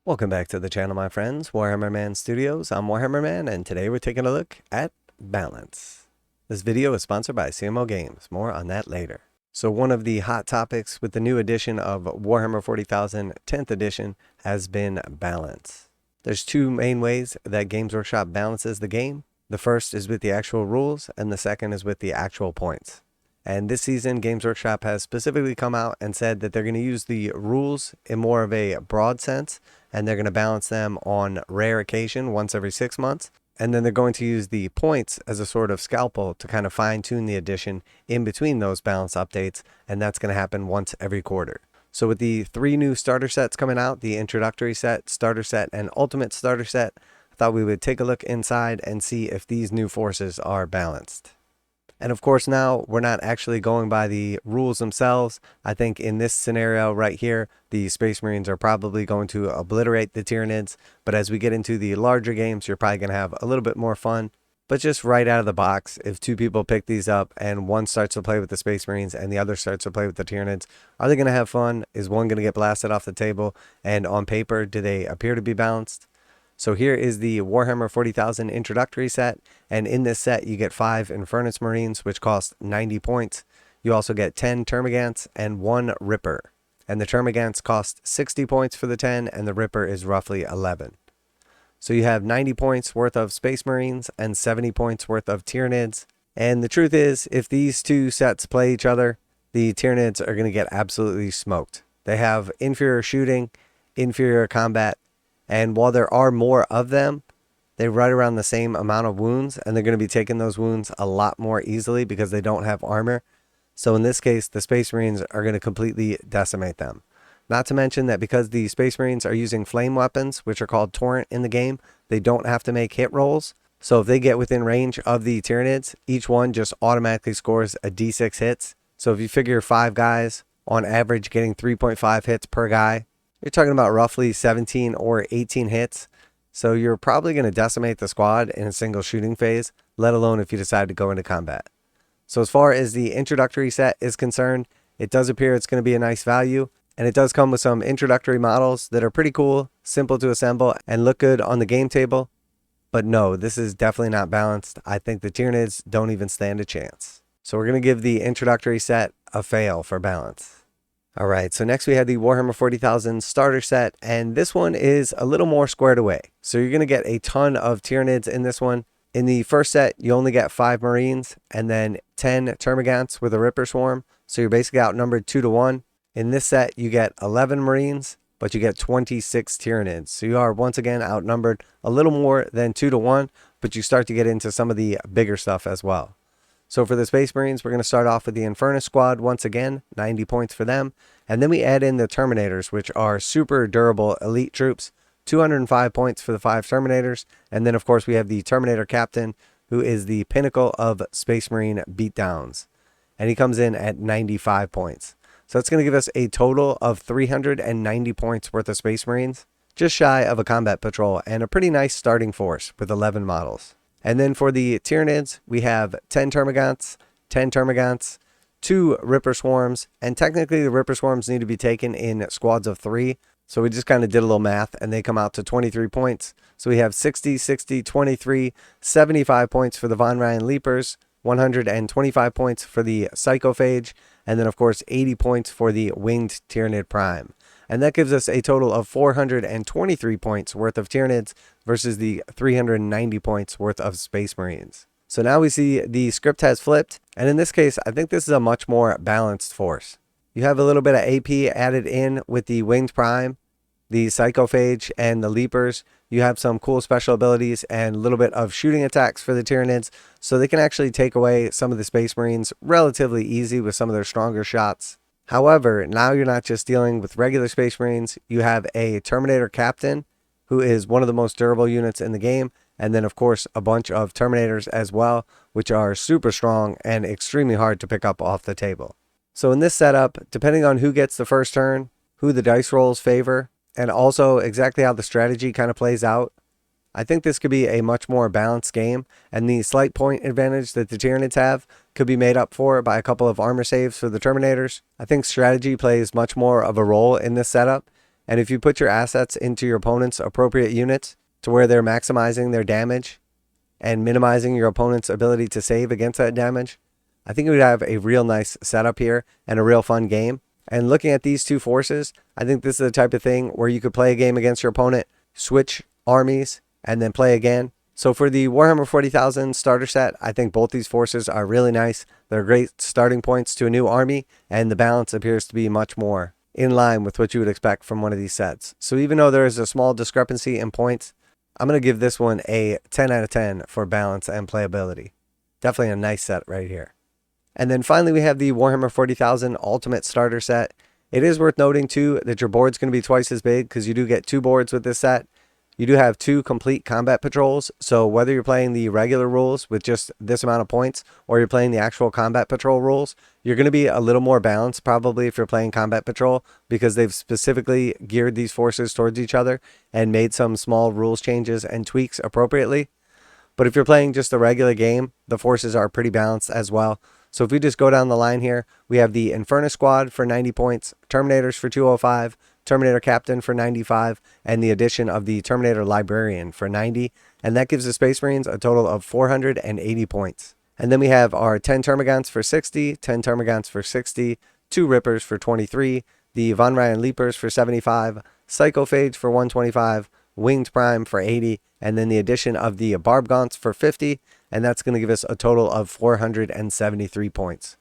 Welcome back to the channel, my friends. Warhammer Man Studios. I'm Warhammer Man, and today we're taking a look at balance. This video is sponsored by CMO Games. More on that later. So one of the hot topics with the new edition of Warhammer 40,000 10th edition has been balance. There's two main ways that Games Workshop balances the game. The first is with the actual rules, and the second is with the actual points. And this season, Games Workshop has specifically come out and said that they're going to use the rules in more of a broad sense, and they're going to balance them on rare occasion once every 6 months. And then they're going to use the points as a sort of scalpel to kind of fine tune the edition in between those balance updates, and that's going to happen once every quarter. So with the 3 new starter sets coming out, the Introductory Set, Starter Set, and Ultimate Starter Set, I thought we would take a look inside and see if these new forces are balanced. And of course, now we're not actually going by the rules themselves. I think in this scenario right here, the Space Marines are probably going to obliterate the Tyranids. But as we get into the larger games, you're probably going to have a little bit more fun. But just right out of the box, if 2 people pick these up and one starts to play with the Space Marines and the other starts to play with the Tyranids, are they going to have fun? Is one going to get blasted off the table? And on paper, do they appear to be balanced? So here is the Warhammer 40,000 Introductory Set, and in this set you get 5 Infernus Marines, which cost 90 points. You also get 10 Termagants and 1 Ripper. And the Termagants cost 60 points for the 10, and the Ripper is roughly 11. So you have 90 points worth of Space Marines and 70 points worth of Tyranids. And the truth is, if these two sets play each other, the Tyranids are going to get absolutely smoked. They have inferior shooting, inferior combat, and while there are more of them, they right around the same amount of wounds, and they're going to be taking those wounds a lot more easily because they don't have armor. So in this case, the Space Marines are going to completely decimate them. Not to mention that because the Space Marines are using flame weapons, which are called Torrent in the game, they don't have to make hit rolls. So if they get within range of the Tyranids, each one just automatically scores a d6 hits. So if you figure 5 guys on average getting 3.5 hits per guy, you're talking about roughly 17 or 18 hits. So you're probably going to decimate the squad in a single shooting phase, let alone if you decide to go into combat. So as far as the introductory set is concerned, it does appear it's going to be a nice value. And it does come with some introductory models that are pretty cool, simple to assemble, and look good on the game table. But no, this is definitely not balanced. I think the Tyranids don't even stand a chance. So we're going to give the introductory set a fail for balance. Alright, so next we have the Warhammer 40,000 Starter Set, and this one is a little more squared away. So you're going to get a ton of Tyranids in this one. In the first set, you only get 5 Marines, and then 10 Termagants with a Ripper Swarm, so you're basically outnumbered 2 to 1. In this set, you get 11 Marines, but you get 26 Tyranids. So you are once again outnumbered a little more than 2 to 1, but you start to get into some of the bigger stuff as well. So for the Space Marines, we're going to start off with the Infernus Squad once again, 90 points for them. And then we add in the Terminators, which are super durable elite troops, 205 points for the 5 Terminators. And then, of course, we have the Terminator Captain, who is the pinnacle of Space Marine beatdowns. And he comes in at 95 points. So it's going to give us a total of 390 points worth of Space Marines, just shy of a combat patrol, and a pretty nice starting force with 11 models. And then for the Tyranids, we have 10 Termagants, 10 Termagants, 2 Ripper Swarms, and technically the Ripper Swarms need to be taken in squads of 3. So we just kind of did a little math, and they come out to 23 points. So we have 60, 60, 23, 75 points for the Von Ryan Leapers, 125 points for the Psychophage, and then of course 80 points for the Winged Tyranid Prime. And that gives us a total of 423 points worth of Tyranids versus the 390 points worth of Space Marines. So now we see the script has flipped, and in this case, I think this is a much more balanced force. You have a little bit of AP added in with the Winged Prime, the Psychophage, and the Leapers. You have some cool special abilities and a little bit of shooting attacks for the Tyranids, so they can actually take away some of the Space Marines relatively easy with some of their stronger shots. However, now you're not just dealing with regular Space Marines, you have a Terminator Captain, who is one of the most durable units in the game, and then of course a bunch of Terminators as well, which are super strong and extremely hard to pick up off the table. So in this setup, depending on who gets the first turn, who the dice rolls favor, and also exactly how the strategy kind of plays out, I think this could be a much more balanced game, and the slight point advantage that the Tyranids have could be made up for by a couple of armor saves for the Terminators. I think strategy plays much more of a role in this setup, And if you put your assets into your opponent's appropriate units to where they're maximizing their damage and minimizing your opponent's ability to save against that damage, I think we would have a real nice setup here and a real fun game. And looking at these two forces, I think this is the type of thing where you could play a game against your opponent, switch armies, and then play again. So for the Warhammer 40,000 starter set, I think both these forces are really nice. They're great starting points to a new army, and the balance appears to be much more in line with what you would expect from one of these sets. So even though there is a small discrepancy in points, I'm going to give this one a 10 out of 10 for balance and playability. Definitely a nice set right here. And then finally we have the Warhammer 40,000 Ultimate Starter Set. It is worth noting too that your board's going to be twice as big because you do get 2 boards with this set. You do have 2 complete combat patrols, so whether you're playing the regular rules with just this amount of points or you're playing the actual combat patrol rules, you're going to be a little more balanced probably if you're playing combat patrol because they've specifically geared these forces towards each other and made some small rules changes and tweaks appropriately. But if you're playing just a regular game, the forces are pretty balanced as well. So if we just go down the line here, we have the Inferno Squad for 90 points, Terminators for 205, Terminator Captain for 95, and the addition of the Terminator Librarian for 90. And that gives the Space Marines a total of 480 points. And then we have our 10 Termagants for 60, 10 Termagants for 60, 2 Rippers for 23, the Von Ryan Leapers for 75, Psychophage for 125, Winged Prime for 80, and then the addition of the Barbgaunts for 50, and that's going to give us a total of 473 points.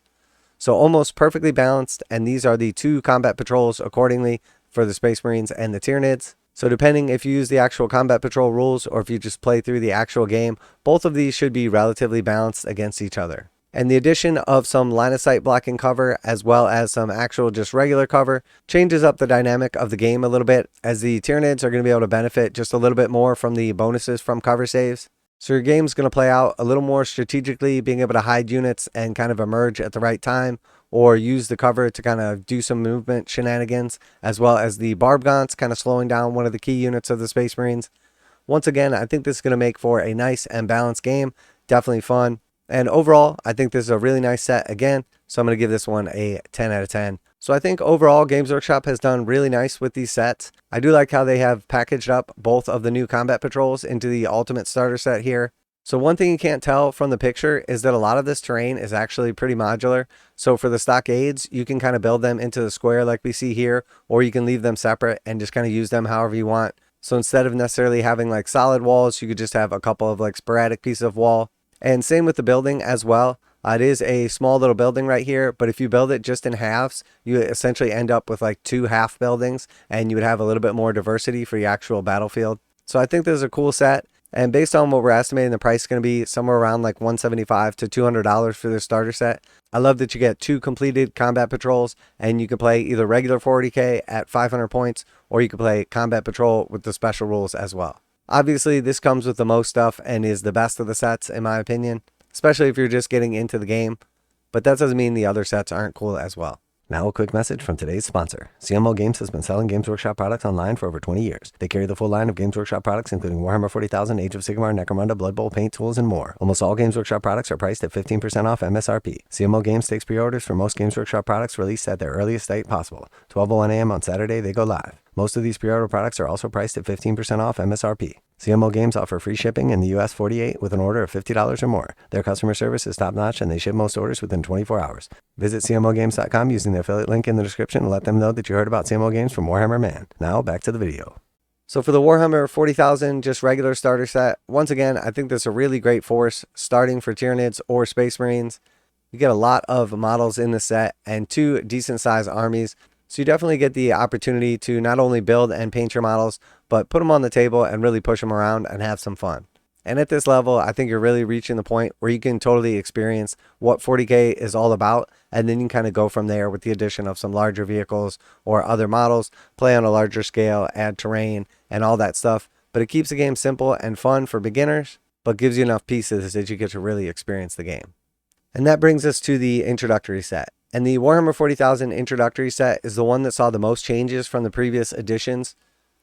So almost perfectly balanced, and these are the 2 combat patrols accordingly for the Space Marines and the Tyranids. So depending if you use the actual combat patrol rules or if you just play through the actual game, both of these should be relatively balanced against each other. And the addition of some line of sight blocking cover as well as some actual just regular cover changes up the dynamic of the game a little bit, as the Tyranids are going to be able to benefit just a little bit more from the bonuses from cover saves. So your game's going to play out a little more strategically, being able to hide units and kind of emerge at the right time, or use the cover to kind of do some movement shenanigans, as well as the Barbgaunts kind of slowing down one of the key units of the Space Marines. Once again, I think this is going to make for a nice and balanced game. Definitely fun. And overall, I think this is a really nice set again, so I'm going to give this one a 10 out of 10. So I think overall, Games Workshop has done really nice with these sets. I do like how they have packaged up both of the new combat patrols into the Ultimate Starter Set here. So one thing you can't tell from the picture is that a lot of this terrain is actually pretty modular. So for the stockades, you can kind of build them into the square like we see here, or you can leave them separate and just kind of use them however you want. So instead of necessarily having like solid walls, you could just have a couple of like sporadic pieces of wall. And same with the building as well. It is a small little building right here, but if you build it just in halves, you essentially end up with like 2 half buildings, and you would have a little bit more diversity for your actual battlefield. So I think this is a cool set, and based on what we're estimating the price is going to be, somewhere around like $175 to $200 for this starter set. I love that you get 2 completed combat patrols, and you can play either regular 40k at 500 points, or you can play combat patrol with the special rules as well. Obviously, this comes with the most stuff and is the best of the sets in my opinion, especially if you're just getting into the game, but that doesn't mean the other sets aren't cool as well. Now a quick message from today's sponsor. CMO Games has been selling Games Workshop products online for over 20 years. They carry the full line of Games Workshop products, including Warhammer 40,000, Age of Sigmar, Necromunda, Blood Bowl, paint tools, and more. Almost all Games Workshop products are priced at 15% off MSRP. CMO Games takes pre-orders for most Games Workshop products released at their earliest date possible. 12:01 a.m. on Saturday, they go live. Most of these pre-order products are also priced at 15% off MSRP. CMO Games offer free shipping in the US 48 with an order of $50 or more. Their customer service is top-notch, and they ship most orders within 24 hours. Visit CMOGames.com using the affiliate link in the description and let them know that you heard about CMO Games from Warhammer Man. Now, back to the video. So for the Warhammer 40,000 just regular starter set, once again, I think this is a really great force starting for Tyranids or Space Marines. You get a lot of models in the set and 2 decent-sized armies. So you definitely get the opportunity to not only build and paint your models, but put them on the table and really push them around and have some fun. And at this level, I think you're really reaching the point where you can totally experience what 40K is all about, and then you can kind of go from there with the addition of some larger vehicles or other models, play on a larger scale, add terrain, and all that stuff. But it keeps the game simple and fun for beginners, but gives you enough pieces that you get to really experience the game. And that brings us to the introductory set. And the Warhammer 40,000 introductory set is the one that saw the most changes from the previous editions.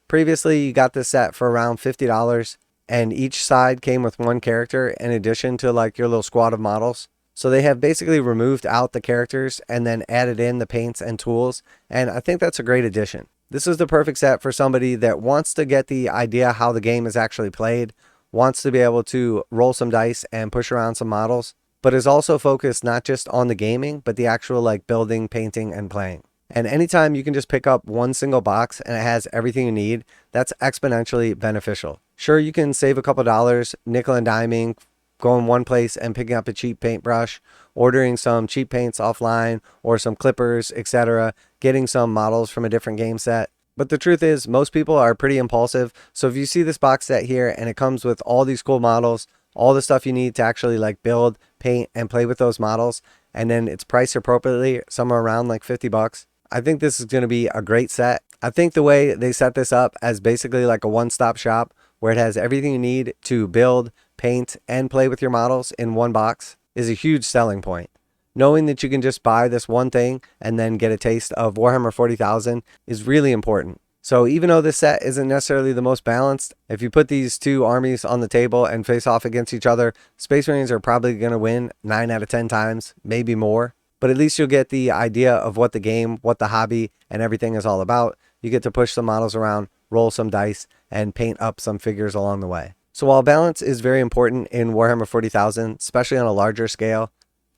Previously, you got this set for around $50, and each side came with 1 character in addition to like your little squad of models. So they have basically removed out the characters and then added in the paints and tools, and I think that's a great addition. This is the perfect set for somebody that wants to get the idea how the game is actually played, wants to be able to roll some dice and push around some models, but is also focused not just on the gaming, but the actual like building, painting, and playing. And anytime you can just pick up one single box and it has everything you need, that's exponentially beneficial. Sure, you can save a couple dollars, nickel and diming, going one place and picking up a cheap paintbrush, ordering some cheap paints offline or some clippers, etc., getting some models from a different game set. But the truth is, most people are pretty impulsive. So if you see this box set here and it comes with all these cool models, all the stuff you need to actually like build, paint, and play with those models, and then it's priced appropriately, somewhere around like 50 bucks. I think this is going to be a great set. I think the way they set this up as basically like a one-stop shop where it has everything you need to build, paint, and play with your models in one box is a huge selling point. Knowing that you can just buy this one thing and then get a taste of Warhammer 40,000 is really important. So even though this set isn't necessarily the most balanced, if you put these two armies on the table and face off against each other, Space Marines are probably going to win 9 out of 10 times, maybe more. But at least you'll get the idea of what the game, what the hobby, and everything is all about. You get to push some models around, roll some dice, and paint up some figures along the way. So while balance is very important in Warhammer 40,000, especially on a larger scale,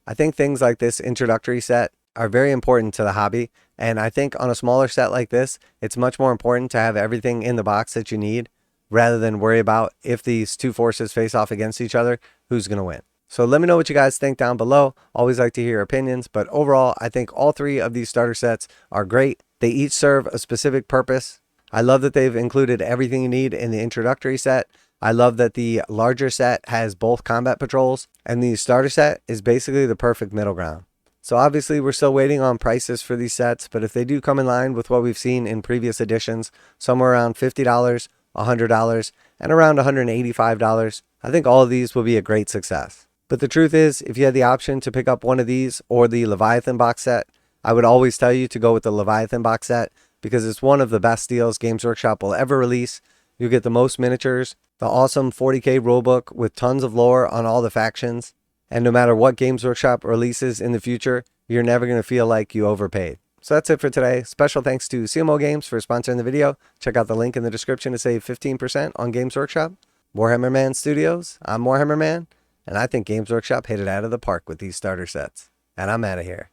I think things like this introductory set are very important to the hobby. And I think on a smaller set like this, it's much more important to have everything in the box that you need rather than worry about if these two forces face off against each other, who's going to win. So let me know what you guys think down below. Always like to hear your opinions, but overall, I think all three of these starter sets are great. They each serve a specific purpose. I love that they've included everything you need in the introductory set. I love that the larger set has both combat patrols, and the starter set is basically the perfect middle ground. So obviously we're still waiting on prices for these sets, but if they do come in line with what we've seen in previous editions, somewhere around $50, $100, and around $185, I think all of these will be a great success. But the truth is, if you had the option to pick up one of these or the Leviathan box set, I would always tell you to go with the Leviathan box set because it's one of the best deals Games Workshop will ever release. You get the most miniatures, the awesome 40K rulebook with tons of lore on all the factions, and no matter what Games Workshop releases in the future, you're never going to feel like you overpaid. So that's it for today. Special thanks to CMO Games for sponsoring the video. Check out the link in the description to save 15% on Games Workshop. Warhammer Man Studios, I'm Warhammer Man. And I think Games Workshop hit it out of the park with these starter sets. And I'm out of here.